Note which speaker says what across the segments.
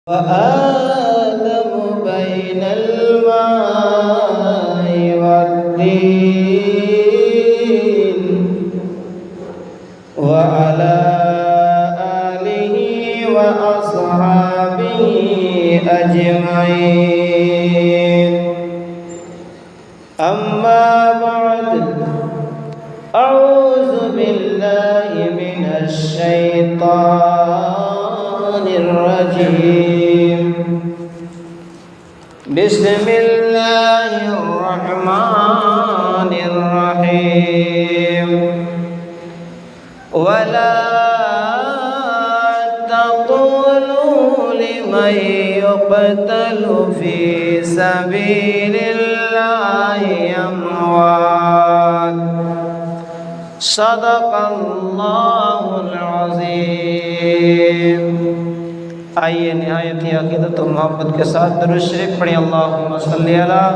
Speaker 1: وآدم بين الماء والدين وعلى آله وأصحابه أجمعين. أما بعد، أعوذ بالله من الشيطان الرجيم. بسم الله الرحمن الرحيم. ولا تقولوا لمن يقتل في سبيل الله أموات. صدق اللہ العظیم. آئیے نہایت ہی عقیدت و محبت کے ساتھ درود شریف پڑھیں. اللہم صلی علی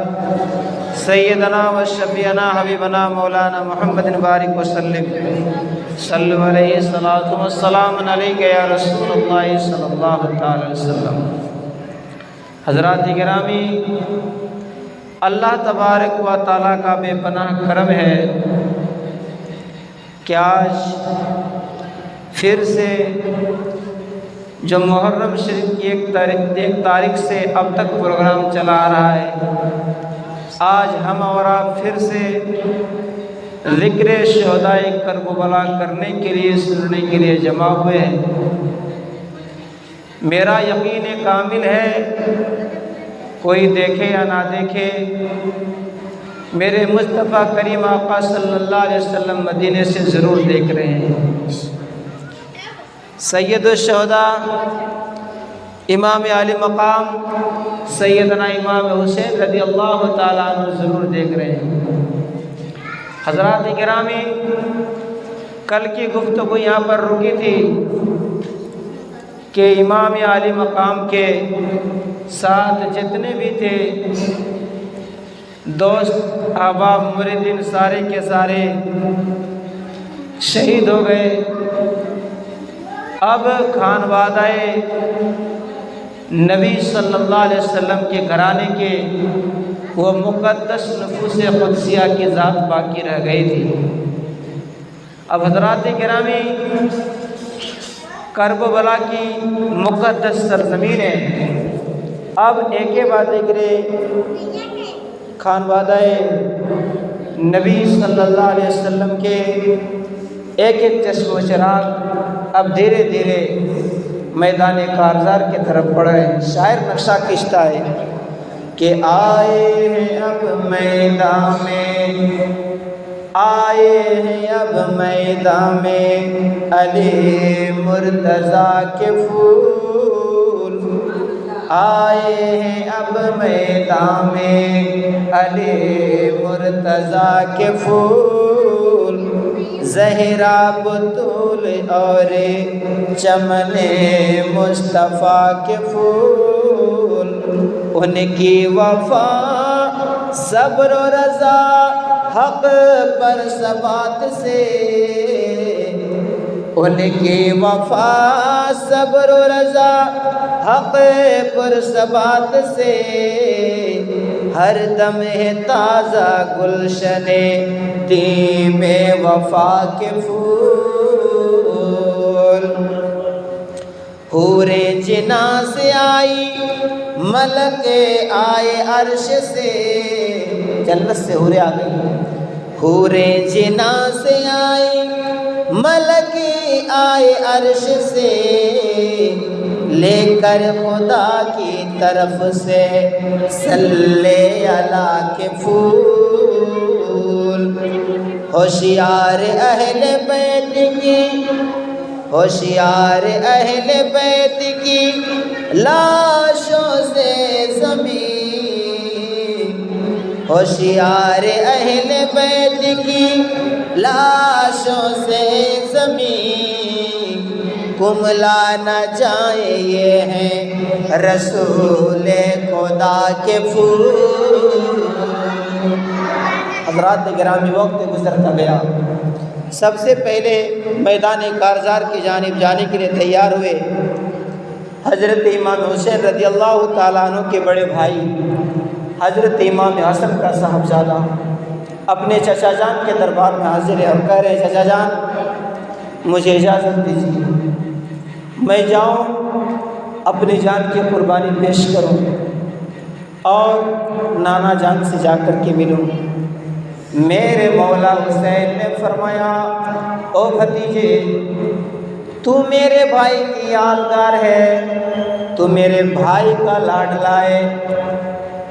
Speaker 1: سیدنا و شفیعنا حبیبنا مولانا محمد بارک وسلم. صلو علیہ الصلاۃ والسلام علیک یا رسول اللہ صلی اللہ تعالی وسلم. حضرات گرامی، اللہ تبارک و تعالیٰ کا بے پناہ کرم ہے کہ آج پھر سے جو محرم شریف کی ایک تاریخ سے اب تک پروگرام چلا آ رہا ہے، آج ہم اور آپ پھر سے ذکر شہدائے کربلا کرنے کے لیے، سننے کے لیے جمع ہوئے ہیں. میرا یقین کامل ہے، کوئی دیکھے یا نہ دیکھے، میرے مصطفیٰ کریم آقا صلی اللہ علیہ وسلم مدینے سے ضرور دیکھ رہے ہیں. سید الشہداء امام عالی مقام سیدنا امام حسین رضی اللہ تعالیٰ عنہ ضرور دیکھ رہے ہیں. حضرات گرامی، کل کی گفتگو یہاں پر رکی تھی کہ امام عالی مقام کے ساتھ جتنے بھی تھے دوست احباب مریدین سارے کے سارے شہید ہو گئے. اب خانوادہ نبی صلی اللہ علیہ وسلم کے گھرانے کے وہ مقدس نفوس قدسیہ کی ذات باقی رہ گئی تھی. اب حضرات گرامی، کربلا کی مقدس سرزمین ہے. اب ایک بات دیکھ رہے، خانوادہ نبی صلی اللہ علیہ وسلم کے ایک چشم و چراغ اب دھیرے دھیرے میدان کارزار کی طرف بڑھ رہے ہیں. شاعر نقشہ کھینچتا ہے کہ آئے ہیں اب میدان میں، آئے ہیں اب میدان میں علی مرتضیٰ کے پھول، آئے ہیں اب میدان میں علی مرتضیٰ کے پھول. زہرا بطول اور چمن مصطفیٰ کے پھول، ان کی وفا صبر و رضا حق پر ثبات سے، ان کی وفا صبر و رضا حق پر ثبات سے، ہر دم ہے تازہ گلشن دیم وفا کے پھول. حور جنا سے آئی ملک آئے عرش سے، جنت سے حوریں آ گئی. حور جنا سے آئی ملک آئے عرش سے، لے کر خدا کی طرف سے صلی اللہ کے پھول. ہوشیار اہل بیت کی، ہوشیار اہل بیت کی لاشوں سے زمین، ہوشیار اہل بیت کی لاشوں سے زمین، کملا نہ جائے یہ ہیں رسول خدا کے پھول. حضرات گرامی، وقت گزرتا گیا. سب سے پہلے میدان کارزار کی جانب جانے کے لیے تیار ہوئے. حضرت امام حسین رضی اللہ تعالیٰ عنہ کے بڑے بھائی حضرت امام حسن کا صاحبزادہ اپنے چچا جان کے دربار میں حاضر ہے اور کہہ رہے ہیں چچا جان مجھے اجازت دیجیے میں جاؤں اپنی جان کی قربانی پیش کروں اور نانا جان سے جا کر کے ملوں۔ میرے مولا حسین نے فرمایا او بھتیجے تو میرے بھائی کی یادگار ہے، تو میرے بھائی کا لاڈلا ہے،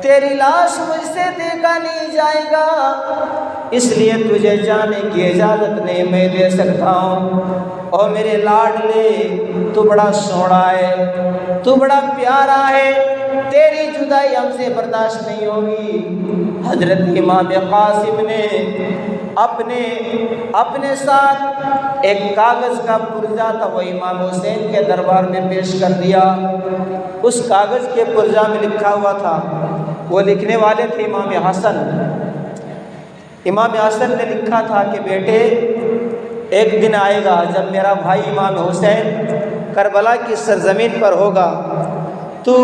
Speaker 1: تیری لاش مجھ سے دیکھا نہیں جائے گا، اس لیے تجھے جانے کی اجازت نہیں میں دے سکتا ہوں۔ اور میرے لاڈلے تو بڑا سوڑا ہے، تو بڑا پیارا ہے، تیری جدائی ہم سے برداشت نہیں ہوگی۔ حضرت امام قاسم نے اپنے ساتھ ایک کاغذ کا پرزہ تھا، وہ امام حسین کے دربار میں پیش کر دیا۔ اس کاغذ کے پرزہ میں لکھا ہوا تھا، وہ لکھنے والے تھے امام حسن۔ امام حسن نے لکھا تھا کہ بیٹے ایک دن آئے گا جب میرا بھائی امام حسین کربلا کی سرزمین پر ہوگا، تو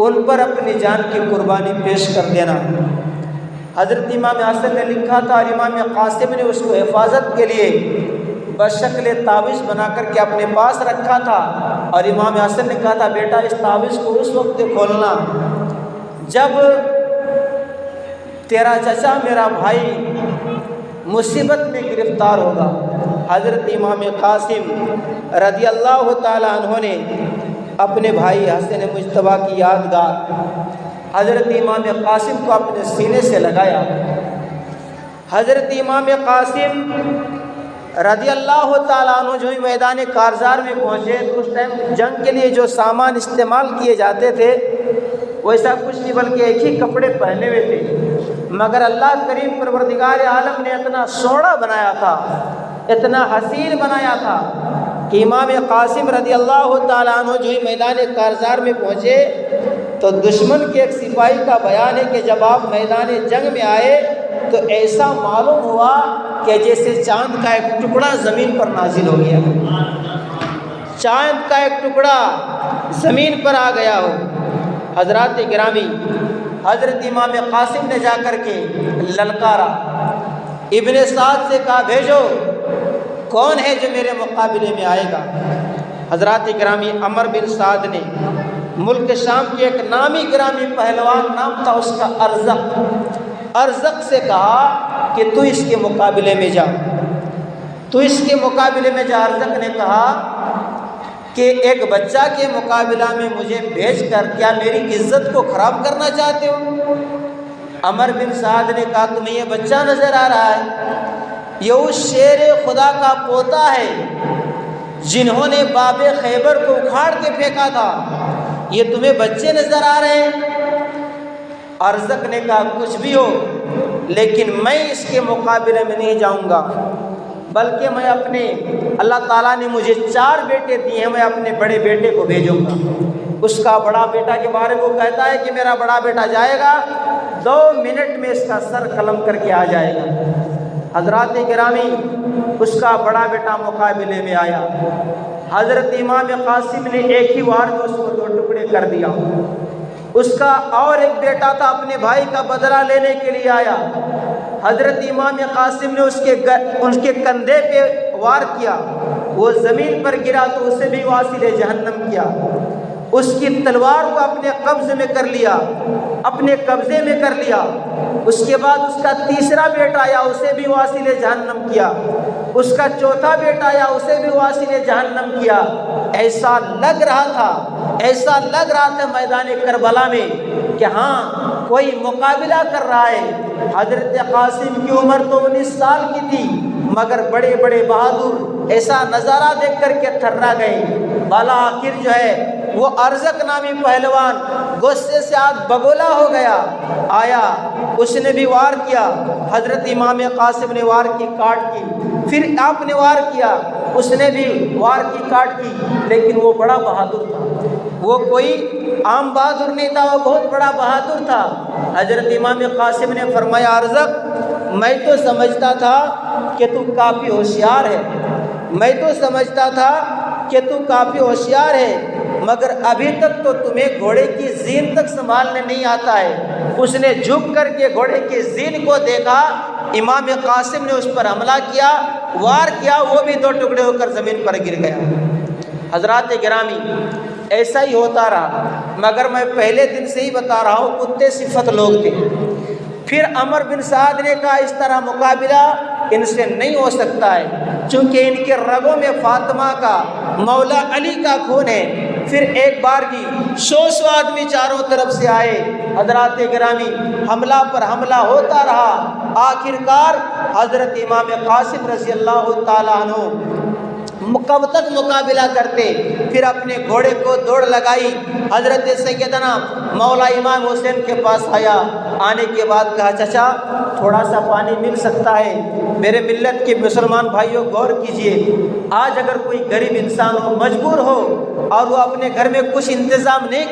Speaker 1: ان پر اپنی جان کی قربانی پیش کر دینا۔ حضرت امام حسن نے لکھا تھا اور امام قاسم نے اس کو حفاظت کے لیے بشکل تعویذ بنا کر کے اپنے پاس رکھا تھا، اور امام حسن نے کہا تھا بیٹا اس تعویذ کو اس وقت کھولنا جب تیرا چچا میرا بھائی مصیبت میں گرفتار ہوگا۔ حضرت امام قاسم رضی اللہ تعالیٰ عنہ نے اپنے بھائی حسن مجتبیٰ کی یادگار حضرت امام قاسم کو اپنے سینے سے لگایا۔ حضرت امام قاسم رضی اللہ تعالیٰ عنہ جو میدان کارزار میں پہنچے تو اس ٹائم جنگ کے لیے جو سامان استعمال کیے جاتے تھے ویسا کچھ نہیں بلکہ ایک ہی کپڑے پہنے ہوئے تھے، مگر اللہ کریم پروردگار عالم نے اتنا سوڑا بنایا تھا، اتنا حسین بنایا تھا کہ امام قاسم رضی اللہ تعالیٰ عنہ جو ہی میدان کارزار میں پہنچے تو دشمن کے ایک سپاہی کا بیان ہے کہ جب آپ میدان جنگ میں آئے تو ایسا معلوم ہوا کہ جیسے چاند کا ایک ٹکڑا زمین پر نازل ہو گیا، چاند کا ایک ٹکڑا زمین پر آ گیا ہو۔ حضرات گرامی، حضرت امام قاسم نے جا کر کے للکارا، ابن سعد سے کہا بھیجو کون ہے جو میرے مقابلے میں آئے گا۔ حضرات گرامی، عمر بن سعد نے ملک شام کی ایک نامی گرامی پہلوان نام تھا اس کا ارزق سے کہا کہ تو اس کے مقابلے میں جا، تو اس کے مقابلے میں جا۔ ارزق نے کہا کہ ایک بچہ کے مقابلہ میں مجھے بھیج کر کیا میری عزت کو خراب کرنا چاہتے ہو؟ عمر بن سعد نے کہا تمہیں یہ بچہ نظر آ رہا ہے؟ یہ اس شیر خدا کا پوتا ہے جنہوں نے باب خیبر کو اکھاڑ کے پھینکا تھا، یہ تمہیں بچے نظر آ رہے ہیں؟ ارزق نے کہا کچھ بھی ہو لیکن میں اس کے مقابلے میں نہیں جاؤں گا، بلکہ میں اپنے اللہ تعالیٰ نے مجھے 4 بیٹے دیے ہیں، میں اپنے بڑے بیٹے کو بھیجوں گا۔ اس کا بڑا بیٹا کے بارے میں وہ کہتا ہے کہ میرا بڑا بیٹا جائے گا 2 منٹ میں اس کا سر قلم کر کے آ جائے گا۔ حضرات گرامی، اس کا بڑا بیٹا مقابلے میں آیا، حضرت امام قاسم نے ایک ہی وار میں اس کو 2 ٹکڑے کر دیا۔ اس کا اور ایک بیٹا تھا اپنے بھائی کا بدلہ لینے کے لیے آیا، حضرت امام قاسم نے اس کے کندھے پہ وار کیا، وہ زمین پر گرا تو اسے بھی واصل جہنم کیا۔ اس کی تلوار کو اپنے قبضے میں کر لیا۔ اس کے بعد اس کا تیسرا بیٹا آیا، اسے بھی واصل جہنم کیا۔ اس کا چوتھا بیٹا آیا، اسے بھی واصل جہنم کیا۔ ایسا لگ رہا تھا میدان کربلا میں کہ ہاں کوئی مقابلہ کر رہا ہے۔ حضرت قاسم کی عمر تو 19 سال کی تھی، مگر بڑے بڑے بہادر ایسا نظارہ دیکھ کر کے تھرا گئے۔ بالا آخر جو ہے وہ ارزق نامی پہلوان غصے سے آگ بگولا ہو گیا، آیا اس نے بھی وار کیا، حضرت امام قاسم نے وار کی کاٹ کی، پھر آپ نے وار کیا، اس نے بھی وار کی کاٹ کی، لیکن وہ بڑا بہادر تھا، وہ کوئی عام بہادر نہیں تھا، وہ بہت بڑا بہادر تھا۔ حضرت امام قاسم نے فرمایا ارزق میں تو سمجھتا تھا کہ تو کافی ہوشیار ہے، مگر ابھی تک تو تمہیں گھوڑے کی زین تک سنبھالنے نہیں آتا ہے۔ اس نے جھک کر کے گھوڑے کی زین کو دیکھا، امام قاسم نے اس پر حملہ کیا، وار کیا، وہ بھی دو ٹکڑے ہو کر زمین پر گر گیا۔ حضرات گرامی، ایسا ہی ہوتا رہا، مگر میں پہلے دن سے ہی بتا رہا ہوں، کتے صفت لوگ تھے۔ پھر عمر بن سعد نے کہا اس طرح مقابلہ ان سے نہیں ہو سکتا ہے، چونکہ ان کے رگوں میں فاطمہ کا، مولا علی کا خون ہے۔ پھر ایک بار کی 100 آدمی چاروں طرف سے آئے۔ حضرات گرامی، حملہ پر حملہ ہوتا رہا، آخرکار حضرت امام قاسم رضی اللہ تعالیٰ عنہ کب تک مقابلہ کرتے؟ پھر اپنے گھوڑے کو دوڑ لگائی، حضرت سیدنا مولا امام حسین کے پاس آیا۔ آنے کے بعد کہا چچا تھوڑا سا پانی مل سکتا ہے؟ میرے ملت کے مسلمان بھائیوں غور کیجئے، آج اگر کوئی غریب انسان ہو، مجبور ہو، اور وہ اپنے گھر میں کچھ انتظام نہیں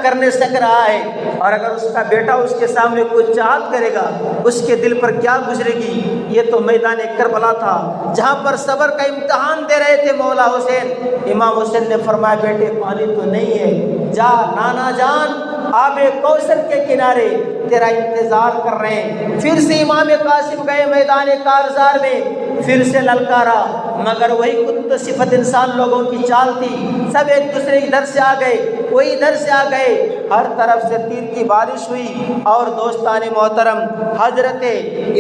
Speaker 1: کرنے سک رہا ہے، اور اگر اس کا بیٹا اس کے سامنے کچھ چاہت کرے گا، اس کے دل پر کیا گزرے گی؟ یہ تو میدان کربلا تھا، جہاں پر صبر کا امتحان دے رہے تھے مولا حسین۔ امام حسین نے فرمایا بیٹے پانی تو نہیں ہے، جا نانا جان آب کوثر کے کنارے تیرا انتظار کر رہے ہیں۔ پھر سے امام قاسم گئے میدان کارزار میں، پھر سے للکارا، مگر وہی کت صفت انسان لوگوں کی چال تھی، سب ایک دوسرے ادھر سے آ گئے، کوئی ادھر سے آ گئے، ہر طرف سے تیر کی بارش ہوئی۔ اور دوستان محترم، حضرت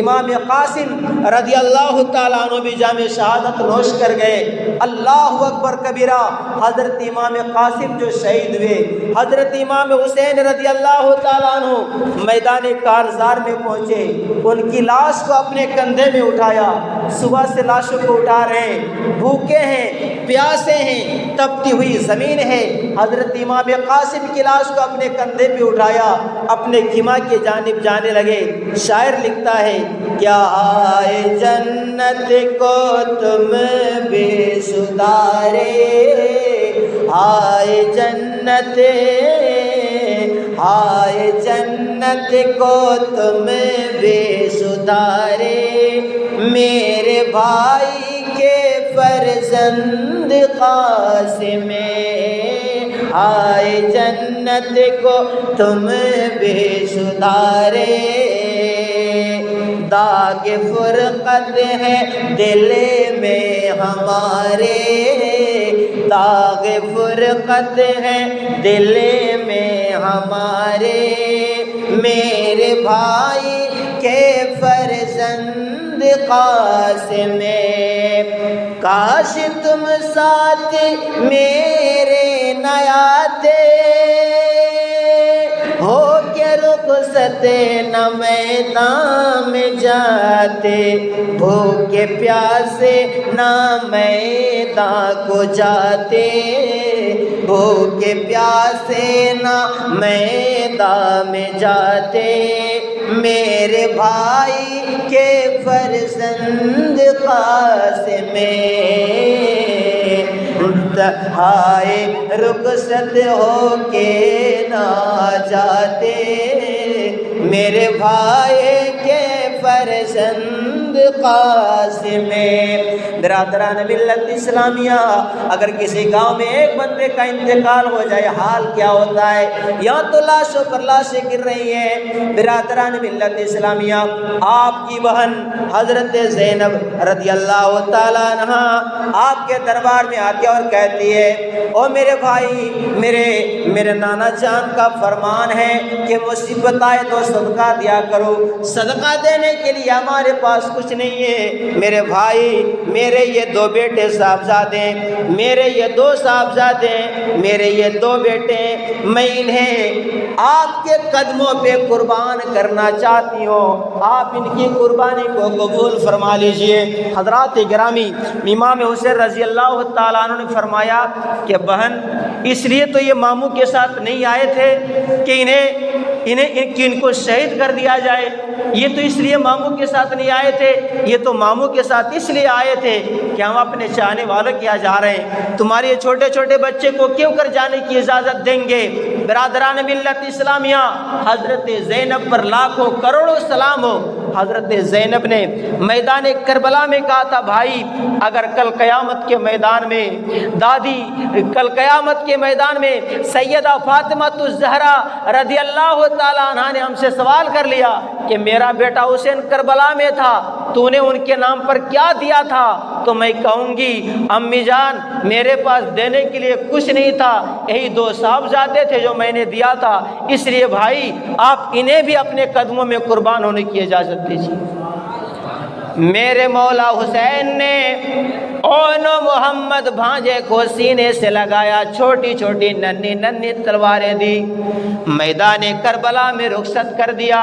Speaker 1: امام قاسم رضی اللہ تعالیٰ عنہ بھی جام شہادت نوش کر گئے۔ اللہ اکبر کبیرہ، حضرت امام قاسم جو شہید ہوئے، حضرت امام حسین رضی اللہ تعالیٰ عنہ میدان کارزار میں پہنچے، ان کی لاش کو اپنے کندھے میں اٹھایا، صبح سے لاشوں کو اٹھا رہے ہیں، بھوکے ہیں، پیاسے ہیں، تپتی ہوئی زمین ہے۔ حضرت امام قاسم کی لاش کو اپنے کندھے پہ اٹھایا، اپنے خیمہ کی جانب جانے لگے۔ شاعر لکھتا ہے کیا آئے جنت کو تم بے سدارے، آئے جنت، آئے جنت کو تم بے سدارے، میرے بھائی کے فرزند قاسم، آئے جنت کو تم بے سدارے، داغ فرقت ہے دل میں ہمارے، داغ فرقت ہے دل میں ہمارے، میرے بھائی کے فرزند قاسم، کاش تم ساتھ میرے نہ آتے، ہو کے رخصت نہ میدان میں جاتے، بھوکے پیاسے نہ میدان کو جاتے، بھوکے پیاسے نہ میدان میں جاتے، میرے بھائی کے فرزند قاسم، ہائے رخصت ہو کے نہ جاتے، میرے بھائی کے فرزند قاسم۔ برادران ملت اسلامیہ، اگر کسی گاؤں میں ایک بندے کا انتقال ہو جائے حال کیا ہوتا ہے؟ یا تو لاشوں پر لاشیں گر رہی ہیں۔ برادران ملت اسلامیہ، آپ کی بہن حضرت زینب رضی اللہ تعالیٰ عنہ آپ کے دربار میں آتی اور کہتی ہے او میرے بھائی، میرے نانا جان کا فرمان ہے کہ مصیبت آئے تو صدقہ دیا کرو، صدقہ دینے کے لیے ہمارے پاس کچھ نہیں ہے۔ میرے بھائی، میرے یہ دو بیٹے صاحبزادے، میرے یہ دو صاحبزادے، میرے یہ دو بیٹے، میں انہیں آپ کے قدموں پہ قربان کرنا چاہتی ہوں، آپ ان کی قربانی کو قبول فرما لیجئے۔ حضرات گرامی، امام حسین رضی اللہ تعالیٰ عنہ نے فرمایا کہ بہن اس لیے تو یہ ماموں کے ساتھ نہیں آئے تھے کہ ان کو شہید کر دیا جائے، یہ تو اس لیے ماموں کے ساتھ نہیں آئے تھے، یہ تو ماموں کے ساتھ اس لیے آئے تھے کہ ہم اپنے چاہنے والوں کیا جا رہے ہیں، تمہارے چھوٹے چھوٹے بچے کو کیوں کر جانے کی اجازت دیں گے؟ برادران ملت اسلامیہ، حضرت زینب پر لاکھوں کروڑوں سلام ہو، حضرت زینب نے میدان کربلا میں کہا تھا بھائی اگر کل قیامت کے میدان میں کل قیامت کے میدان میں سیدہ فاطمہ الزہرا رضی اللہ تعالیٰ عنہ نے ہم سے سوال کر لیا کہ میرا بیٹا حسین کربلا میں تھا تو نے ان کے نام پر کیا دیا تھا، تو میں کہوں گی امی جان میرے پاس دینے کے لیے کچھ نہیں تھا، یہی 2 صاحبزادے تھے جو میں نے دیا تھا، اس لیے بھائی آپ انہیں بھی اپنے قدموں میں قربان ہونے کی اجازت دیجیے۔ میرے مولا حسین نے اون محمد بھانجے کو سینے سے لگایا، چھوٹی چھوٹی ننھی ننھی تلواریں دی، میدان کربلا میں رخصت کر دیا۔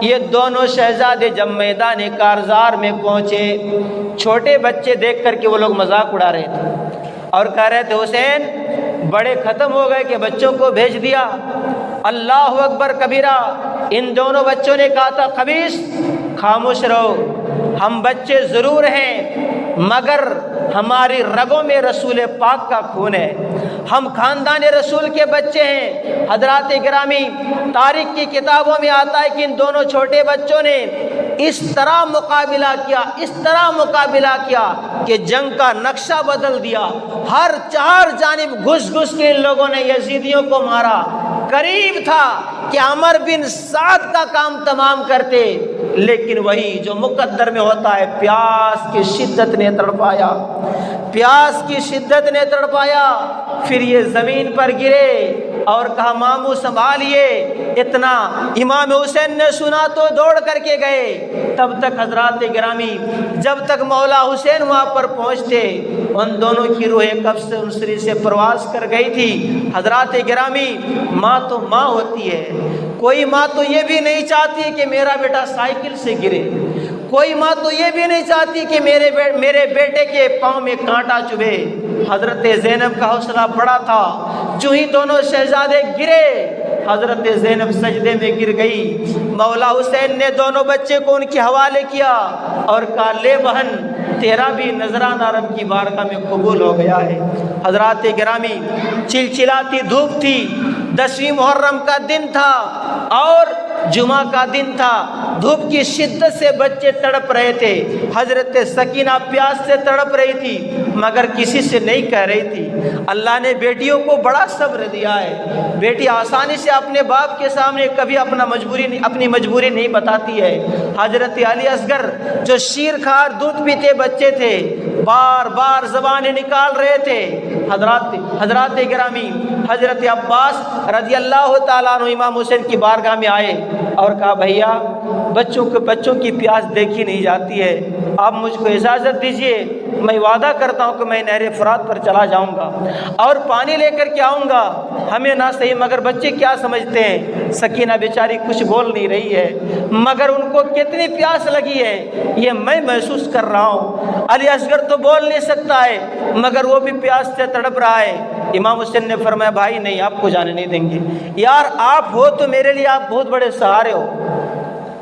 Speaker 1: یہ دونوں شہزادے جب میدان کارزار میں پہنچے، چھوٹے بچے دیکھ کر کے وہ لوگ مذاق اڑا رہے تھے اور کہہ رہے تھے حسین بڑے ختم ہو گئے کہ بچوں کو بھیج دیا۔ اللہ اکبر کبیرہ، ان دونوں بچوں نے کہا تھا خبیث خاموش رہو، ہم بچے ضرور ہیں مگر ہماری رگوں میں رسول پاک کا خون ہے، ہم خاندان رسول کے بچے ہیں۔ حضرات گرامی تاریخ کی کتابوں میں آتا ہے کہ ان دونوں چھوٹے بچوں نے اس طرح مقابلہ کیا کہ جنگ کا نقشہ بدل دیا، ہر 4 جانب گھس گھس کے ان لوگوں نے یزیدیوں کو مارا۔ قریب تھا کہ عمر بن سعد کا کام تمام کرتے، لیکن وہی جو مقدر میں ہوتا ہے، پیاس کی شدت نے تڑپایا، پھر یہ زمین پر گرے اور کہا ماموں سنبھالیے۔ اتنا امام حسین نے سنا تو دوڑ کر کے گئے۔ تب تک حضرات گرامی جب تک مولا حسین وہاں پر پہنچتے ان دونوں کی روحیں کب سے انسری سے پرواز کر گئی تھی۔ حضرات گرامی ماں تو ماں ہوتی ہے، کوئی ماں تو یہ بھی نہیں چاہتی کہ میرا بیٹا سائیکل سے گرے، کوئی ماں تو یہ بھی نہیں چاہتی کہ میرے بیٹے کے پاؤں میں کانٹا چبھے۔ حضرت زینب کا حوصلہ بڑا تھا، جو ہی دونوں شہزادے گرے حضرت زینب سجدے میں گر گئی۔ مولا حسین نے دونوں بچے کو ان کے حوالے کیا اور کہا لے بہن تیرا بھی نذرانہ رب کی بارگاہ میں قبول ہو گیا ہے۔ حضرات گرامی چلچلاتی دھوپ تھی، 10ویں محرم کا دن تھا اور جمعہ کا دن تھا، دھوپ کی شدت سے بچے تڑپ رہے تھے۔ حضرت سکینہ پیاس سے تڑپ رہی تھی مگر کسی سے نہیں کہہ رہی تھی۔ اللہ نے بیٹیوں کو بڑا صبر دیا ہے، بیٹی آسانی سے اپنے باپ کے سامنے کبھی اپنی مجبوری نہیں بتاتی ہے۔ حضرت علی اصغر جو شیر کھار دودھ پیتے بچے تھے، بار بار زبانیں نکال رہے تھے۔ حضرات گرامی حضرت عباس رضی اللہ تعالیٰ عنہ امام حسین کی بارگاہ میں آئے اور کہا بھیا بچوں کی پیاس دیکھی نہیں جاتی ہے، آپ مجھ کو اجازت دیجئے، میں وعدہ کرتا ہوں کہ میں نہر فرات پر چلا جاؤں گا اور پانی لے کر کے آؤں گا۔ ہمیں نہ صحیح مگر بچے کیا سمجھتے ہیں، سکینہ بیچاری کچھ بول نہیں رہی ہے مگر ان کو کتنی پیاس لگی ہے یہ میں محسوس کر رہا ہوں۔ علی اصغر تو بول نہیں سکتا ہے مگر وہ بھی پیاس سے تڑپ رہا ہے۔ امام حسین نے فرمایا بھائی نہیں، آپ کو جانے نہیں دیں گے، یار آپ ہو تو میرے لیے آپ بہت بڑے سہارے ہو،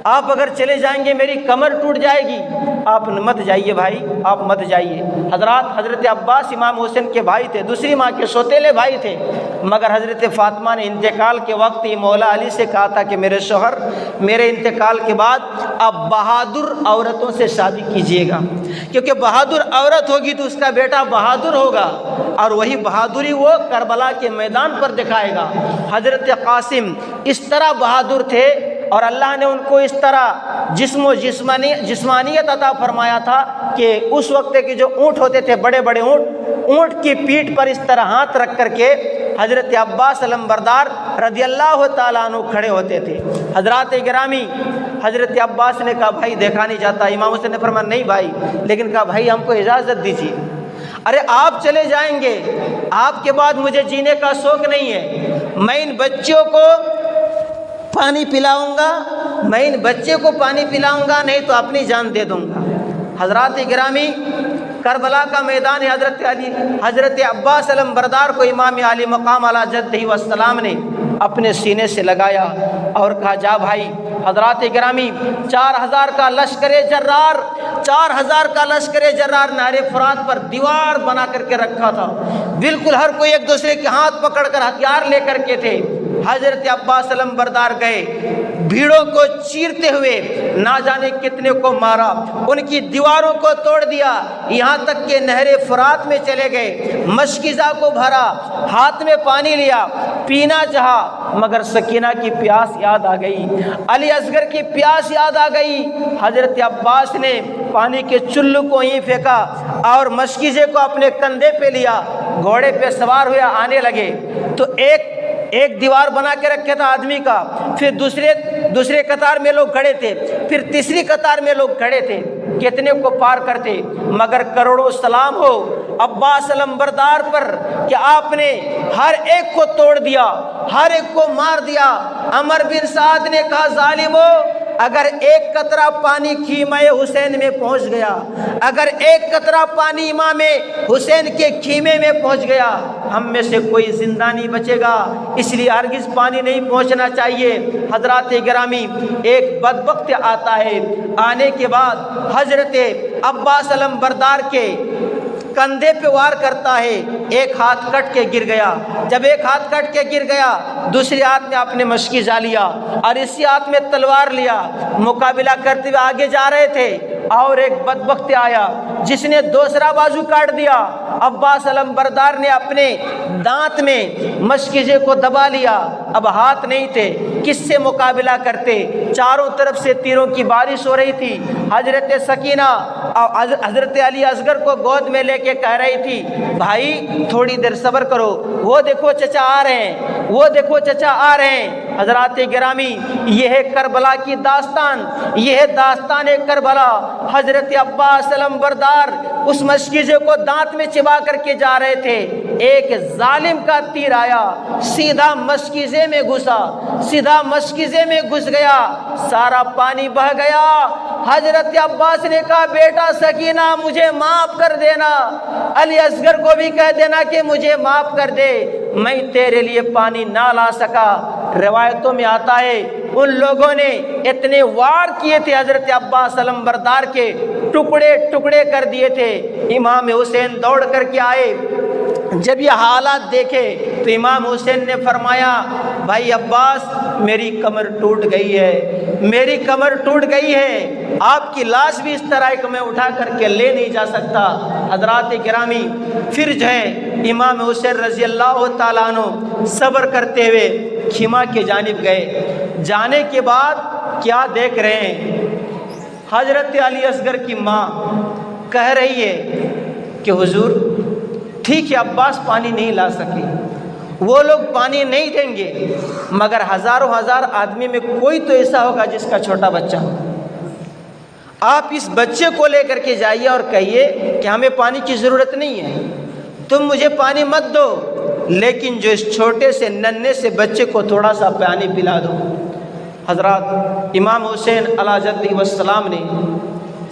Speaker 1: آپ اگر چلے جائیں گے میری کمر ٹوٹ جائے گی، آپ مت جائیے بھائی، آپ مت جائیے۔ حضرت عباس امام حسین کے بھائی تھے، دوسری ماں کے سوتیلے بھائی تھے، مگر حضرت فاطمہ نے انتقال کے وقت ہی مولا علی سے کہا تھا کہ میرے شوہر میرے انتقال کے بعد آپ بہادر عورتوں سے شادی کیجیے گا، کیونکہ بہادر عورت ہوگی تو اس کا بیٹا بہادر ہوگا اور وہی بہادری وہ کربلا کے میدان پر دکھائے گا۔ حضرت قاسم اس طرح بہادر تھے اور اللہ نے ان کو اس طرح جسم و جسمانیت عطا فرمایا تھا کہ اس وقت کے جو اونٹ ہوتے تھے، بڑے بڑے اونٹ کی پیٹھ پر اس طرح ہاتھ رکھ کر کے حضرت عباس علمبردار رضی اللہ تعالیٰ عنہ کھڑے ہوتے تھے۔ حضرات گرامی حضرت عباس نے کہا بھائی دیکھا نہیں جاتا، امام حسین نے فرمایا نہیں بھائی، لیکن کہا بھائی ہم کو اجازت دیجیے، ارے آپ چلے جائیں گے، آپ کے بعد مجھے جینے کا شوق نہیں ہے، میں ان بچوں کو پانی پلاؤں گا نہیں تو اپنی جان دے دوں گا۔ حضرات گرامی کربلا کا میدان حضرت عباس علمبردار کو امام علی مقام علی جدہ والسلام نے اپنے سینے سے لگایا اور کہا جا بھائی۔ حضرات گرامی 4000 کا لشکر جرار نہر فرات پر دیوار بنا کر کے رکھا تھا، بالکل ہر کوئی ایک دوسرے کے ہاتھ پکڑ کر ہتھیار لے کر کے تھے۔ حضرت عباس علم بردار گئے، بھیڑوں کو چیرتے ہوئے نہ جانے کتنے کو مارا، ان کی دیواروں کو توڑ دیا، یہاں تک کہ نہر فرات میں چلے گئے، مشکیزہ کو بھرا، ہاتھ میں پانی لیا، پینا چاہا، مگر سکینہ کی پیاس یاد آ گئی، علی اصغر کی پیاس یاد آ گئی۔ حضرت عباس نے پانی کے چلو کو ہی پھینکا اور مشکیزے کو اپنے کندھے پہ لیا، گھوڑے پہ سوار ہوئے آنے لگے تو ایک دیوار بنا کے رکھا تھا آدمی کا، پھر دوسرے قطار میں لوگ کھڑے تھے، پھر تیسری قطار میں لوگ کھڑے تھے، کتنے کو پار کرتے، مگر کروڑوں سلام ہو عباس علم بردار پر کہ آپ نے ہر ایک کو توڑ دیا، ہر ایک کو مار دیا۔ عمر بن سعد نے کہا ظالمو، اگر ایک قطرہ پانی خیمہ حسین میں پہنچ گیا، اگر ایک قطرہ پانی امام حسین کے خیمے میں پہنچ گیا، ہم میں سے کوئی زندہ نہیں بچے گا، اس لیے ہرگز پانی نہیں پہنچنا چاہیے۔ حضرات گرامی، ایک بدبخت آتا ہے، آنے کے بعد حضرت عباس علم بردار کے کندھے پہ وار کرتا ہے، ایک ہاتھ کٹ کے گر گیا، جب ایک ہاتھ کٹ کے گر گیا دوسری ہاتھ میں آپ نے مشکیزہ لیا اور اسی ہاتھ میں تلوار لیا، مقابلہ کرتے ہوئے آگے جا رہے تھے اور ایک بدبخت آیا جس نے دوسرا بازو کاٹ دیا۔ عباس علم بردار نے اپنے دانت میں مشکیزے کو دبا لیا، اب ہاتھ نہیں تھے، کس سے مقابلہ کرتے، چاروں طرف سے تیروں کی بارش ہو رہی تھی۔ حضرت سکینہ اور حضرت علی اصغر کو گود میں لے کے کہہ رہی تھی بھائی تھوڑی دیر صبر کرو، وہ دیکھو چچا آ رہے ہیں، وہ دیکھو چچا آ رہے ہیں۔ حضرات گرامی، یہ ہے کربلا کی داستان، یہ ہے داستان کربلا۔ حضرت عباس علم بردار اس مشکیزے کو دانت میں چبا کر کے جا رہے تھے، ایک ظالم کا تیر آیا، سیدھا مشکیزے میں گھسا، سیدھا مشکیزے میں گھس گیا، سارا پانی بہہ گیا۔ حضرت عباس نے کہا بیٹا سکینہ مجھے معاف کر دینا، علی اصغر کو بھی کہہ دینا کہ مجھے معاف کر دے، میں تیرے لیے پانی نہ لا سکا۔ روایتوں میں آتا ہے ان لوگوں نے اتنے وار کیے تھے حضرت عباس علم بردار کے، ٹکڑے ٹکڑے کر دیے تھے۔ امام حسین دوڑ کر کے آئے، جب یہ حالات دیکھے تو امام حسین نے فرمایا بھائی عباس میری کمر ٹوٹ گئی ہے، میری کمر ٹوٹ گئی ہے، آپ کی لاش بھی اس طرح کہ میں اٹھا کر کے لے نہیں جا سکتا۔ حضرات گرامی، پھر جو ہے امام حسین رضی اللہ تعالیٰ عنہ صبر کرتے ہوئے خیمہ کی جانب گئے، جانے کے بعد کیا دیکھ رہے ہیں، حضرت علی اصغر کی ماں کہہ رہی ہے کہ حضور ٹھیک ہے عباس پانی نہیں لا سکے، وہ لوگ پانی نہیں دیں گے، مگر ہزاروں ہزار آدمی میں کوئی تو ایسا ہوگا جس کا چھوٹا بچہ ہو، آپ اس بچے کو لے کر کے جائیے اور کہیے کہ ہمیں پانی کی ضرورت نہیں ہے، تم مجھے پانی مت دو، لیکن جو اس چھوٹے سے ننھے سے بچے کو تھوڑا سا پانی پلا دو۔ حضرات امام حسین علیہ جدہ والسلام نے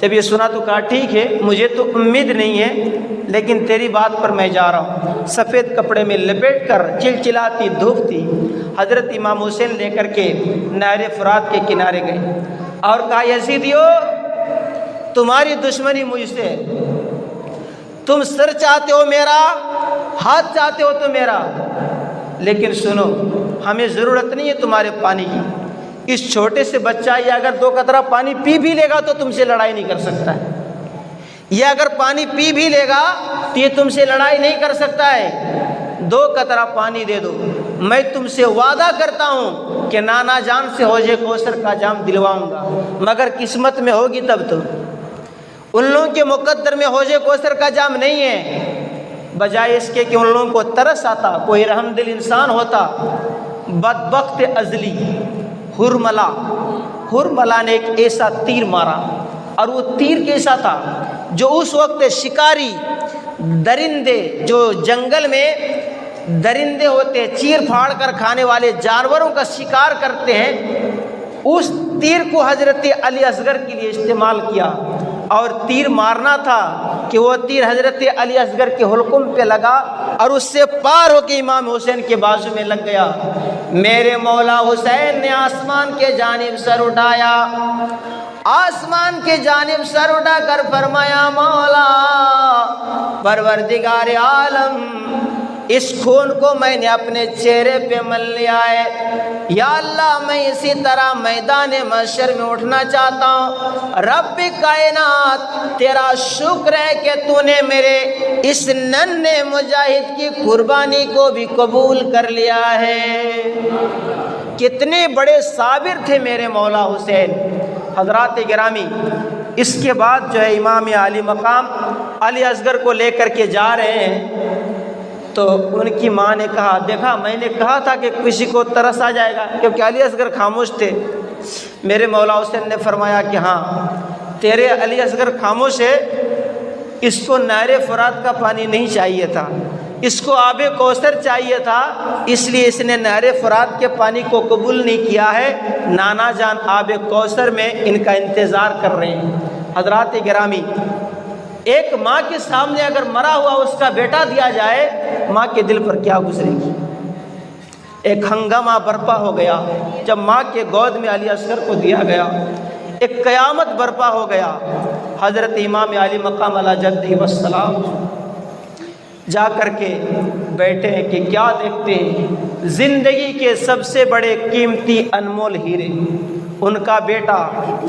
Speaker 1: جب یہ سنا تو کہا ٹھیک ہے مجھے تو امید نہیں ہے لیکن تیری بات پر میں جا رہا ہوں۔ سفید کپڑے میں لپیٹ کر چلچلاتی دھوپ تھی، حضرت امام حسین لے کر کے نہر فرات کے کنارے گئے اور کہا یزیدیو تمہاری دشمنی مجھ سے، تم سر چاہتے ہو میرا، ہاتھ چاہتے ہو تو میرا، لیکن سنو ہمیں ضرورت نہیں ہے تمہارے پانی کی، اس چھوٹے سے بچہ یہ اگر 2 قطرہ پانی پی بھی لے گا تو تم سے لڑائی نہیں کر سکتا ہے، یہ اگر پانی پی بھی لے گا تو یہ تم سے لڑائی نہیں کر سکتا ہے، 2 قطرہ پانی دے دو، میں تم سے وعدہ کرتا ہوں کہ نانا جان سے حوض کوثر کا جام دلواؤں گا، مگر قسمت میں ہوگی تب تو، ان لوگوں کے مقدر میں حوض کوثر کا جام نہیں ہے، بجائے اس کے کہ ان لوگوں کو ترس آتا، کوئی رحم دل انسان ہوتا۔ بدبخت ازلی ہرملا نے ایک ایسا تیر مارا، اور وہ تیر کیسا تھا جو اس وقت شکاری درندے جو جنگل میں درندے ہوتے چیر پھاڑ کر کھانے والے جانوروں کا شکار کرتے ہیں، اس تیر کو حضرت علی اصغر کے لیے استعمال کیا، اور تیر مارنا تھا کہ وہ تیر حضرت علی اصغر کے حلقوم پہ لگا اور اس سے پار ہو کے امام حسین کے بازو میں لگ گیا۔ میرے مولا حسین نے آسمان کے جانب سر اٹھایا آسمان کی جانب سر اٹھا کر فرمایا مولا پروردگار عالم اس خون کو میں نے اپنے چہرے پہ مل لیا ہے، یا اللہ میں اسی طرح میدان محشر میں اٹھنا چاہتا ہوں۔ رب کائنات تیرا شکر ہے کہ تو نے میرے اس ننھے مجاہد کی قربانی کو بھی قبول کر لیا ہے۔ کتنے بڑے صابر تھے میرے مولا حسین۔ حضرات گرامی، اس کے بعد جو ہے امام عالی مقام علی اصغر کو لے کر کے جا رہے ہیں، تو ان کی ماں نے کہا دیکھا میں نے کہا تھا کہ کسی کو ترس آ جائے گا، کیونکہ علی اصغر خاموش تھے۔ میرے مولا حسین نے فرمایا کہ ہاں تیرے علی اصغر خاموش ہے، اس کو نہر فرات کا پانی نہیں چاہیے تھا، اس کو آب کوثر چاہیے تھا، اس لیے اس نے نہر فرات کے پانی کو قبول نہیں کیا ہے۔ نانا جان آب کوثر میں ان کا انتظار کر رہے ہیں۔ حضرات گرامی، ایک ماں کے سامنے اگر مرا ہوا اس کا بیٹا دیا جائے، ماں کے دل پر کیا گزرے گی؟ ایک ہنگامہ برپا ہو گیا جب ماں کے گود میں علی اصغر کو دیا گیا، ایک قیامت برپا ہو گیا۔ حضرت امام علی مقام علی جدہ والسلام جا کر کے بیٹھے ہیں کہ کیا دیکھتے ہیں؟ زندگی کے سب سے بڑے قیمتی انمول ہیرے، ان کا بیٹا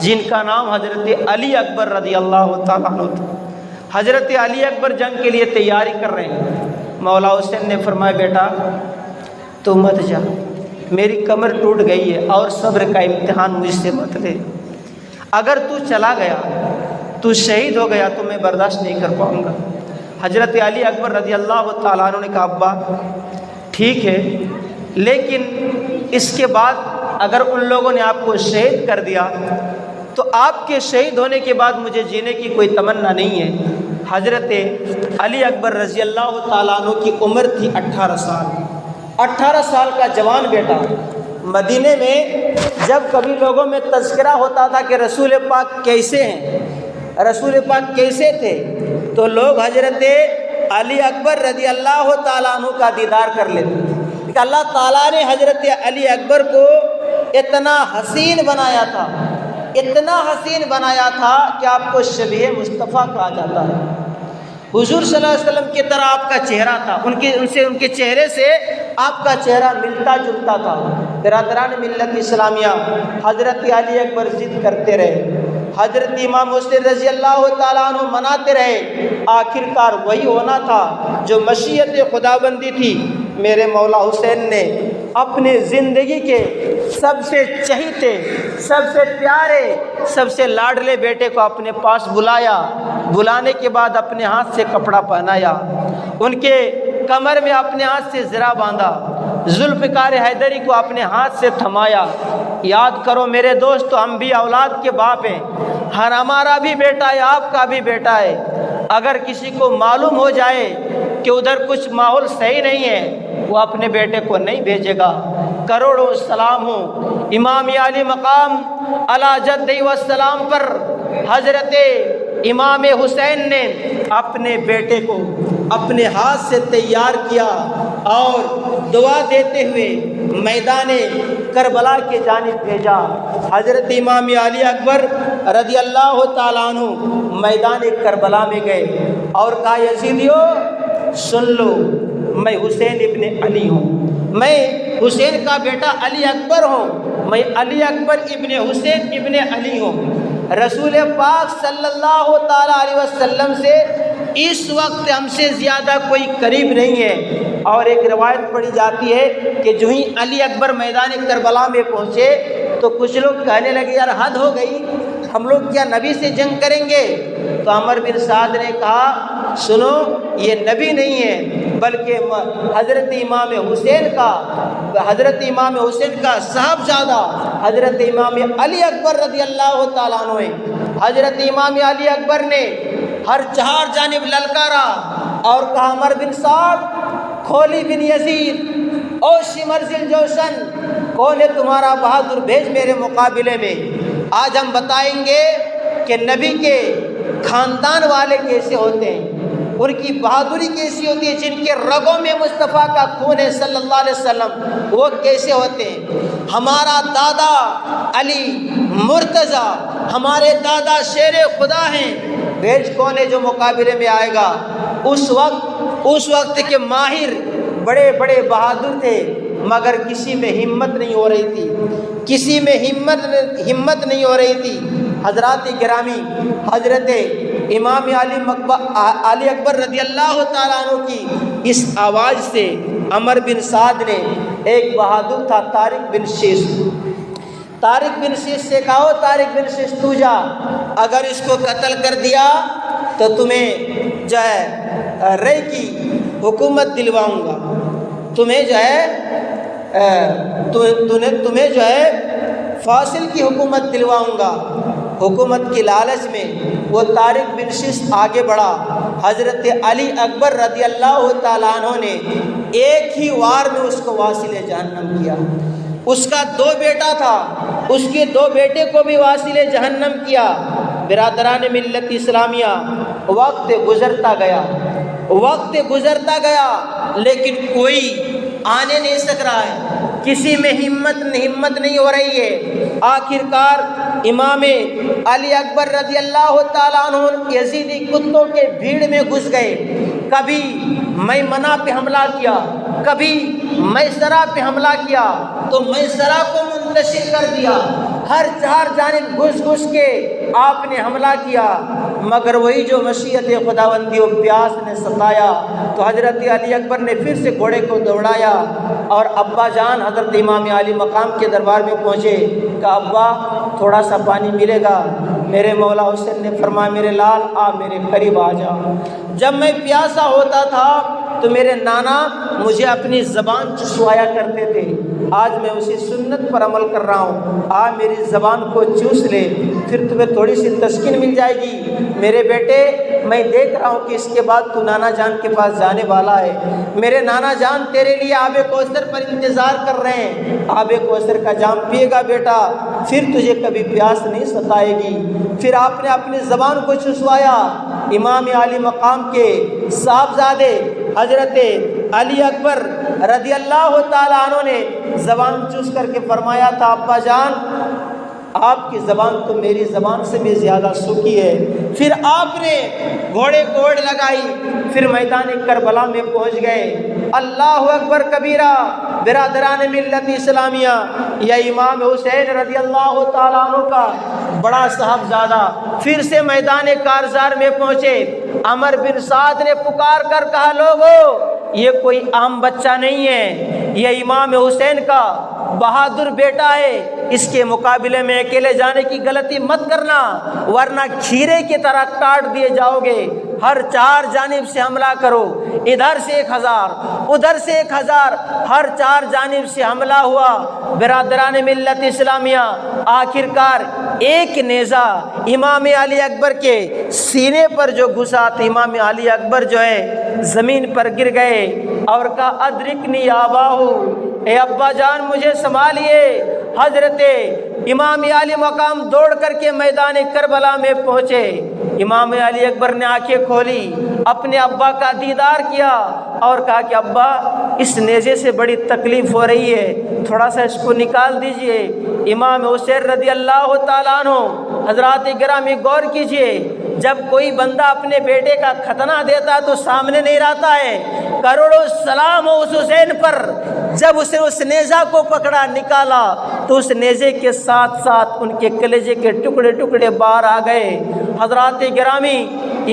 Speaker 1: جن کا نام حضرت علی اکبر رضی اللہ تعالیٰ عنہ تھا۔ حضرت علی اکبر جنگ کے لیے تیاری کر رہے ہیں۔ مولا حسین نے فرمایا بیٹا تو مت جا، میری کمر ٹوٹ گئی ہے اور صبر کا امتحان مجھ سے مت لے، اگر تو چلا گیا تو شہید ہو گیا تو میں برداشت نہیں کر پاؤں گا۔ حضرت علی اکبر رضی اللہ تعالیٰ عنہ نے کہا ابا ٹھیک ہے، لیکن اس کے بعد اگر ان لوگوں نے آپ کو شہید کر دیا تو آپ کے شہید ہونے کے بعد مجھے جینے کی کوئی تمنا نہیں ہے۔ حضرت علی اکبر رضی اللہ تعالیٰ عنہ کی عمر تھی 18 سال۔ 18 سال کا جوان بیٹا مدینے میں جب کبھی لوگوں میں تذکرہ ہوتا تھا کہ رسول پاک کیسے ہیں، رسول پاک کیسے تھے، تو لوگ حضرت علی اکبر رضی اللہ تعالیٰ عنہ کا دیدار کر لیتے تھے کہ اللہ تعالیٰ نے حضرت علی اکبر کو اتنا حسین بنایا تھا، اتنا حسین بنایا تھا کہ آپ کو شبیہ مصطفیٰ کہا جاتا ہے۔ حضور صلی اللہ علیہ وسلم کی طرح آپ کا چہرہ تھا، ان کے چہرے سے آپ کا چہرہ ملتا جلتا تھا۔ برادران ملت اسلامیہ، حضرت علی اکبر ضد کرتے رہے، حضرت امام حسین رضی اللہ تعالیٰ عنہ مناتے رہے، آخر کار وہی ہونا تھا جو مشیت خداوندی تھی۔ میرے مولا حسین نے اپنے زندگی کے سب سے چہیتے، سب سے پیارے، سب سے لاڈلے بیٹے کو اپنے پاس بلایا، بلانے کے بعد اپنے ہاتھ سے کپڑا پہنایا، ان کے کمر میں اپنے ہاتھ سے زرہ باندھا، ذوالفقار حیدری کو اپنے ہاتھ سے تھمایا۔ یاد کرو میرے دوستو، ہم بھی اولاد کے باپ ہیں، ہمارا بھی بیٹا ہے، آپ کا بھی بیٹا ہے۔ اگر کسی کو معلوم ہو جائے کہ ادھر کچھ ماحول صحیح نہیں ہے، وہ اپنے بیٹے کو نہیں بھیجے گا۔ کروڑوں سلام ہوں امام علی مقام علی جدہ والسلام پر۔ حضرت امام حسین نے اپنے بیٹے کو اپنے ہاتھ سے تیار کیا اور دعا دیتے ہوئے میدان کربلا کی جانب بھیجا۔ حضرت امام علی اکبر رضی اللہ تعالیٰ عنہ میدان کربلا میں گئے اور کہا یزیدیو سن لو، میں حسین ابن علی ہوں، میں حسین کا بیٹا علی اکبر ہوں، میں علی اکبر ابن حسین ابن علی ہوں۔ رسول پاک صلی اللہ تعالیٰ علیہ وسلم سے اس وقت ہم سے زیادہ کوئی قریب نہیں ہے۔ اور ایک روایت پڑھی جاتی ہے کہ جو ہی علی اکبر میدان کربلا میں پہنچے تو کچھ لوگ کہنے لگے یار حد ہو گئی، ہم لوگ کیا نبی سے جنگ کریں گے؟ تو عمر بن سعد نے کہا سنو، یہ نبی نہیں ہے بلکہ حضرت امام حسین کا صاحبزادہ حضرت امام علی اکبر رضی اللہ تعالیٰ عنہ ہے۔ حضرت امام علی اکبر نے ہر چہار جانب للکارا اور کہا عمر بن سعد، کھولی بن یزید، او شمرزل جوشن، کون ہے تمہارا بہادر، بھیج میرے مقابلے میں۔ آج ہم بتائیں گے کہ نبی کے خاندان والے کیسے ہوتے ہیں، ان کی بہادری کیسی ہوتی ہے، جن کے رگوں میں مصطفیٰ کا خون ہے صلی اللہ علیہ وسلم، وہ کیسے ہوتے ہیں۔ ہمارا دادا علی مرتضیٰ، ہمارے دادا شیر خدا ہیں، بھیج کون ہے جو مقابلے میں آئے گا۔ اس وقت کے ماہر بڑے بڑے بہادر تھے، مگر کسی میں ہمت نہیں ہو رہی تھی، کسی میں ہمت نہیں ہو رہی تھی۔ حضرات گرامی، حضرت امام علی اکبر رضی اللہ تعالیٰ عنہ کی اس آواز سے عمر بن سعد نے، ایک بہادر تھا طارق بن شیش، طارق بن شیش سے کہو، طارق بن شیش تو جا، اگر اس کو قتل کر دیا تو تمہیں جو ہے رے کی حکومت دلواؤں گا، تمہیں جو ہے فاصل کی حکومت دلواؤں گا۔ حکومت کی لالچ میں وہ طارق بن شیش آگے بڑھا۔ حضرت علی اکبر رضی اللہ تعالیٰ عنہ نے ایک ہی وار میں اس کو واصل جہنم کیا۔ اس کا 2 بیٹا تھا، اس کے 2 بیٹے کو بھی واصل جہنم کیا۔ برادران ملت اسلامیہ، وقت گزرتا گیا لیکن کوئی آنے نہیں سک رہا ہے، کسی میں ہمت نہیں ہو رہی ہے۔ آخرکار امام علی اکبر رضی اللہ تعالیٰ عنہ یزیدی کتوں کے بھیڑ میں گھس گئے۔ کبھی میمنہ پہ حملہ کیا، کبھی میسرہ پہ حملہ کیا تو میسرہ کو منتشر کر دیا۔ ہر 4 جانب گھس کے آپ نے حملہ کیا، مگر وہی جو مشیت خداوندی و پیاس نے ستایا تو حضرت علی اکبر نے پھر سے گھوڑے کو دوڑایا اور ابا جان حضرت امام علی مقام کے دربار میں پہنچے۔ کہا ابا تھوڑا سا پانی ملے گا؟ میرے مولا حسین نے فرمایا میرے لال آ میرے قریب آ جا۔ جب میں پیاسا ہوتا تھا تو میرے نانا مجھے اپنی زبان چسوایا کرتے تھے، آج میں اسی سنت پر عمل کر رہا ہوں، آ میری زبان کو چوس لے، پھر تمہیں تھوڑی سی تسکین مل جائے گی۔ میرے بیٹے میں دیکھ رہا ہوں کہ اس کے بعد تو نانا جان کے پاس جانے والا ہے، میرے نانا جان تیرے لیے آب کوثر پر انتظار کر رہے ہیں، آب کوثر کا جام پیے گا بیٹا، پھر تجھے کبھی پیاس نہیں ستائے گی۔ پھر آپ نے اپنی زبان کو چسوایا۔ امام علی مقام کے صاحبزادے حضرت علی اکبر رضی اللہ تعالیٰ عنہ نے زبان چوس کر کے فرمایا تھا ابا جان آپ کی زبان تو میری زبان سے بھی زیادہ سوکھی ہے۔ پھر آپ نے گھوڑے کو اوڑ لگائی، پھر میدان کربلا میں پہنچ گئے۔ اللہ اکبر کبیرہ، برادران ملت اسلامیہ، یا امام حسین رضی اللہ تعالیٰ عنہ کا بڑا صاحبزادہ پھر سے میدان کارزار میں پہنچے۔ عمر بن سعد نے پکار کر کہا لوگو یہ کوئی عام بچہ نہیں ہے، یہ امام حسین کا بہادر بیٹا ہے، اس کے مقابلے میں اکیلے جانے کی غلطی مت کرنا ورنہ کھیرے کی طرح کاٹ دیے جاؤ گے۔ ہر 4 جانب سے حملہ کرو، ادھر سے 1000 ادھر سے 1000، ہر 4 جانب سے حملہ ہوا۔ برادران ملت اسلامیہ، آخرکار ایک نیزہ امام علی اکبر کے سینے پر جو گھسا تو امام علی اکبر جو ہے زمین پر گر گئے اور کہا ادرکنی آباہو، اے ابا جان مجھے سنبھالیے۔ حضرت امام علی مقام دوڑ کر کے میدان کربلا میں پہنچے۔ امام علی اکبر نے آنکھیں کھولی، اپنے ابا کا دیدار کیا اور کہا کہ ابا اس نیزے سے بڑی تکلیف ہو رہی ہے، تھوڑا سا اس کو نکال دیجئے۔ امام حسین رضی اللہ تعالیٰ عنہ، حضرات گرامی غور کیجئے، جب کوئی بندہ اپنے بیٹے کا ختنہ دیتا تو سامنے نہیں رہتا ہے، کروڑوں سلام ہو اس حسین پر۔ جب اس نے اس نیزہ کو پکڑا نکالا تو اس نیزے کے ساتھ ساتھ ان کے کلیجے کے ٹکڑے ٹکڑے باہر آ گئے۔ حضرات گرامی،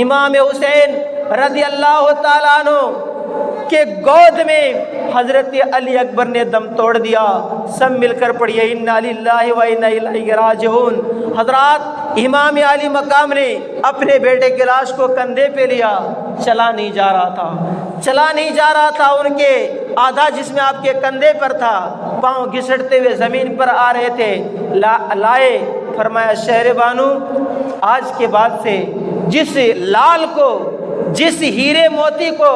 Speaker 1: امام حسین رضی اللہ تعالیٰ عنہ کے گود میں حضرت علی اکبر نے دم توڑ دیا۔ سب مل کر پڑھیے انا للہ و انا الیہ راجعون۔ حضرات امام علی مقام نے اپنے بیٹے کی لاش کو کندھے پہ لیا، چلا نہیں جا رہا تھا، ان کے آدھا جسم آپ کے کندھے پر تھا، پاؤں گھسٹتے ہوئے زمین پر آ رہے تھے، لائے فرمایا شہر بانو آج کے بعد سے جس لال کو، جس ہیرے موتی کو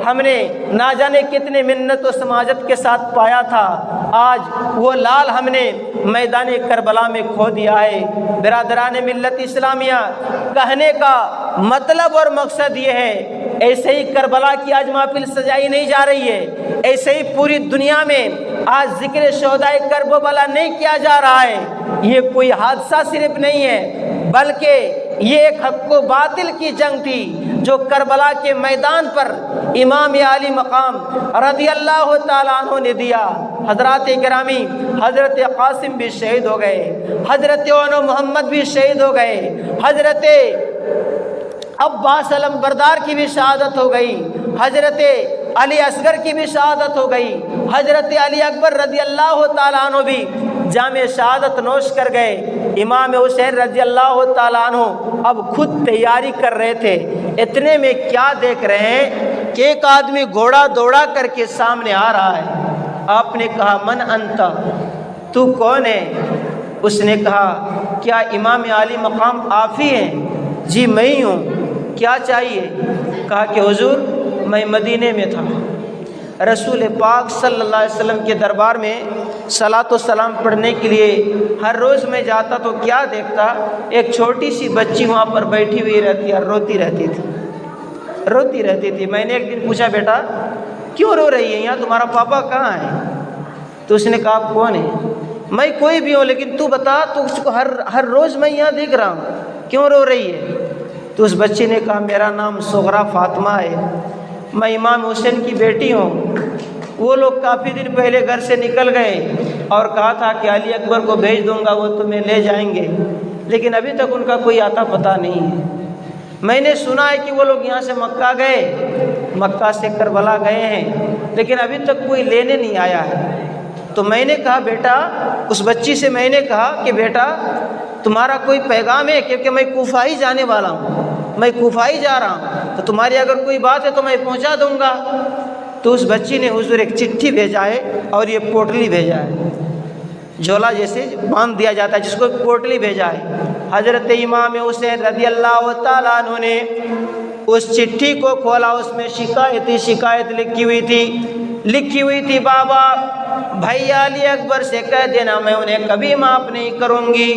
Speaker 1: ہم نے نہ جانے کتنے منت و سماجت کے ساتھ پایا تھا، آج وہ لال ہم نے میدان کربلا میں کھو دیا ہے۔ برادران ملت اسلامیہ، کہنے کا مطلب اور مقصد یہ ہے، ایسے ہی کربلا کی آج محفل سجائی نہیں جا رہی ہے، ایسے ہی پوری دنیا میں آج ذکر شہدائے کربلا نہیں کیا جا رہا ہے۔ یہ کوئی حادثہ صرف نہیں ہے، بلکہ یہ ایک حق و باطل کی جنگ تھی جو کربلا کے میدان پر امام عالی مقام رضی اللہ تعالیٰ عنہ نے دیا۔ حضرات گرامی، حضرت قاسم بھی شہید ہو گئے، حضرت محمد بھی شہید ہو گئے، حضرت عباس علم بردار کی بھی شہادت ہو گئی، حضرت علی اصغر کی بھی شہادت ہو گئی، حضرت علی اکبر رضی اللہ تعالیٰ عنہ بھی جام شہادت نوش کر گئے۔ امام حسین رضی اللہ تعالیٰ عنہ اب خود تیاری کر رہے تھے، اتنے میں کیا دیکھ رہے ہیں کہ ایک آدمی گھوڑا دوڑا کر کے سامنے آ رہا ہے۔ آپ نے کہا من انت، تو کون ہے؟ اس نے کہا کیا امام عالی مقام آپ ہی ہیں؟ جی میں ہی ہوں، کیا چاہیے؟ کہا کہ حضور میں مدینے میں تھا، رسول پاک صلی اللہ علیہ وسلم کے دربار میں صلاۃ و سلام پڑھنے کے لیے ہر روز میں جاتا تو کیا دیکھتا، ایک چھوٹی سی بچی وہاں پر بیٹھی ہوئی رہتی اور روتی رہتی تھی۔ میں نے ایک دن پوچھا بیٹا کیوں رو رہی ہے، یہاں تمہارا پاپا کہاں ہے؟ تو اس نے کہا آپ کون ہے؟ میں کوئی بھی ہوں، لیکن تو بتا، تو اس کو ہر روز میں یہاں دیکھ رہا ہوں، کیوں رو رہی ہے؟ تو اس بچی نے کہا میرا نام صغرا فاطمہ ہے، میں امام حسین کی بیٹی ہوں۔ وہ لوگ کافی دن پہلے گھر سے نکل گئے اور کہا تھا کہ علی اکبر کو بھیج دوں گا، وہ تمہیں لے جائیں گے، لیکن ابھی تک ان کا کوئی آتا پتہ نہیں ہے۔ میں نے سنا ہے کہ وہ لوگ یہاں سے مکہ گئے، مکہ سے کربلا گئے ہیں، لیکن ابھی تک کوئی لینے نہیں آیا ہے۔ تو میں نے کہا بیٹا، اس بچی سے میں نے کہا کہ بیٹا تمہارا کوئی پیغام ہے؟ کیونکہ میں کوفہ ہی جانے والا ہوں، میں کوفہ ہی جا رہا ہوں، تو تمہاری اگر کوئی بات ہے تو میں پہنچا دوں گا۔ تو اس بچی نے حضور ایک چٹھی بھیجا ہے اور یہ پوٹلی بھیجا ہے، جھولا جیسے باندھ دیا جاتا ہے جس کو پوٹلی بھیجا ہے۔ حضرت امام حسین رضی اللہ تعالیٰ عنہ نے اس چٹھی کو کھولا، اس میں شکایت لکھی ہوئی تھی بابا بھائی علی اکبر سے کہہ دینا میں انہیں کبھی معاف نہیں کروں گی،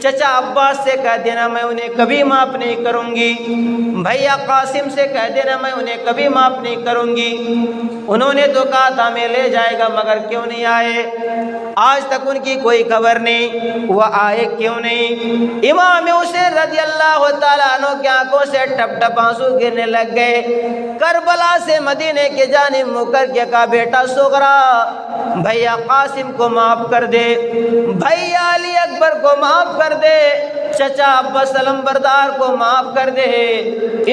Speaker 1: چچا عباس سے کہہ دینا میں انہیں کبھی معاف نہیں کروں گی، بھیا قاسم سے کہہ دینا میں انہیں کبھی معاف نہیں کروں گی۔ انہوں نے تو کہا تھا میں لے جائے گا، مگر کیوں نہیں آئے؟ آج تک ان کی کوئی خبر نہیں، وہ آئے کیوں نہیں؟ امام حسین رضی اللہ تعالیٰ عنہ کی آنکھوں سے ٹپ ٹپ آنسو گرنے لگ گئے۔ کربلا سے مدینے کے جانب منہ کر کے کہا بیٹا صغرا بھیا قاسم کو معاف کر دے، بھیا علی اکبر کو معاف کر دے، چچا عباس علم بردار کو معاف کر دے،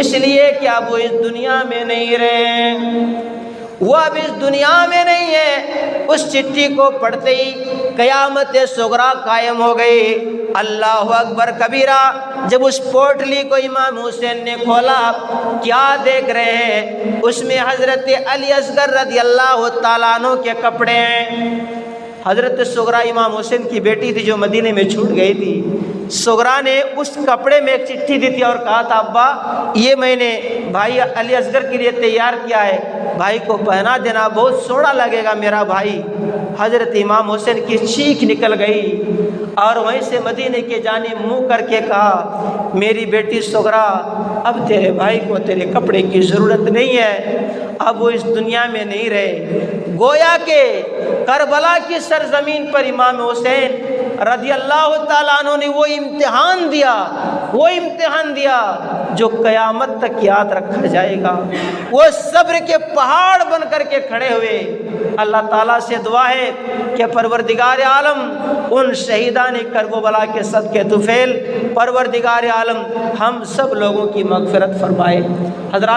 Speaker 1: اس لیے کہ اب وہ اس دنیا میں نہیں رہے، وہ اب اس دنیا میں نہیں ہے۔ اس چٹھی کو پڑھتے ہی قیامت صغرا قائم ہو گئی۔ اللہ اکبر کبیرہ۔ جب اس پوٹلی کو امام حسین نے کھولا، کیا دیکھ رہے ہیں؟ اس میں حضرت علی اصغر رضی اللہ تعالیٰ عنہ کے کپڑے ہیں۔ حضرت صغرا امام حسین کی بیٹی تھی جو مدینے میں چھوٹ گئی تھی۔ صغرا نے اس کپڑے میں ایک چٹھی دی تھی اور کہا تھا ابا یہ میں نے بھائی علی اصغر کے لیے تیار کیا ہے، بھائی کو پہنا دینا، بہت سوڑا لگے گا میرا بھائی۔ حضرت امام حسین کی چیخ نکل گئی اور وہیں سے مدینے کے جانب منہ کر کے کہا میری بیٹی صغرا اب تیرے بھائی کو تیرے کپڑے کی ضرورت نہیں ہے، اب وہ اس دنیا میں نہیں رہے۔ گویا کہ کربلا کی سرزمین پر امام حسین رضی اللہ تعالیٰ عنہ نے وہ امتحان دیا جو قیامت تک یاد رکھا جائے گا۔ وہ صبر کے پہاڑ بن کر کے کھڑے ہوئے۔ اللہ تعالیٰ سے دعا ہے کہ پروردگار عالم ان شہیدان کربلا کے صدقے طفیل پروردگار عالم ہم سب لوگوں کی مغفرت فرمائے۔ حضرات